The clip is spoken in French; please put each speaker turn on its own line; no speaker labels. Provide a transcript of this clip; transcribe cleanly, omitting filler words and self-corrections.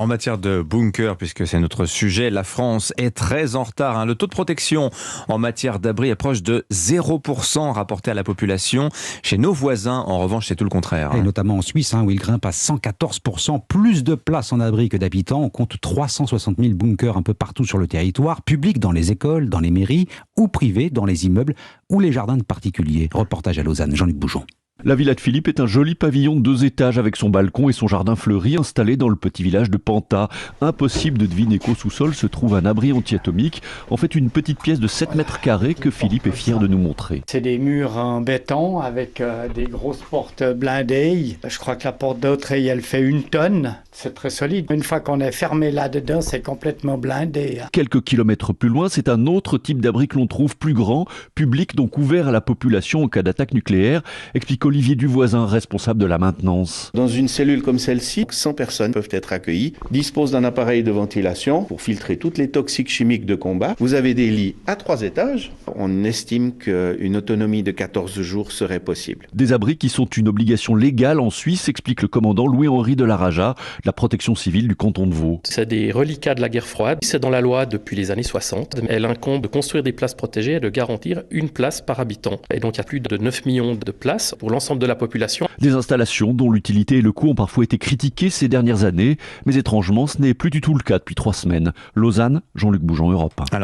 En matière de bunker, puisque c'est notre sujet, la France est très en retard. Le taux de protection en matière d'abri approche de 0% rapporté à la population. Chez nos voisins, en revanche, c'est tout le contraire.
Et notamment en Suisse, où il grimpe à 114%. Plus de places en abri que d'habitants. On compte 360 000 bunkers un peu partout sur le territoire, publics dans les écoles, dans les mairies, ou privés dans les immeubles ou les jardins de particuliers. Reportage à Lausanne, Jean-Luc Boujon.
La Villa de Philippe est un joli pavillon de 2 étages avec son balcon et son jardin fleuri installé dans le petit village de Panta. Impossible de deviner qu'au sous-sol se trouve un abri anti-atomique. En fait, une petite pièce de 7 mètres carrés que Philippe est fier de nous montrer.
C'est des murs en béton avec des grosses portes blindées. Je crois que la porte d'entrée, elle fait 1 tonne. C'est très solide. Une fois qu'on est fermé là-dedans, c'est complètement blindé.
Quelques kilomètres plus loin, c'est un autre type d'abri que l'on trouve plus grand, public, donc ouvert à la population en cas d'attaque nucléaire, explique Olivier Duvoisin, responsable de la maintenance.
Dans une cellule comme celle-ci, 100 personnes peuvent être accueillies, dispose d'un appareil de ventilation pour filtrer toutes les toxiques chimiques de combat. Vous avez des lits à 3 étages. On estime qu'une autonomie de 14 jours serait possible.
Des abris qui sont une obligation légale en Suisse, explique le commandant Louis-Henri de la Raja, de la protection civile du canton de Vaud.
C'est des reliquats de la guerre froide. C'est dans la loi depuis les années 60. Elle incombe de construire des places protégées et de garantir 1 place par habitant. Et donc il y a plus de 9 millions de places pour l'ensemble de la population.
Des installations dont l'utilité et le coût ont parfois été critiqués ces dernières années, mais étrangement, ce n'est plus du tout le cas depuis 3 semaines. Lausanne, Jean-Luc Boujon, Europe 1.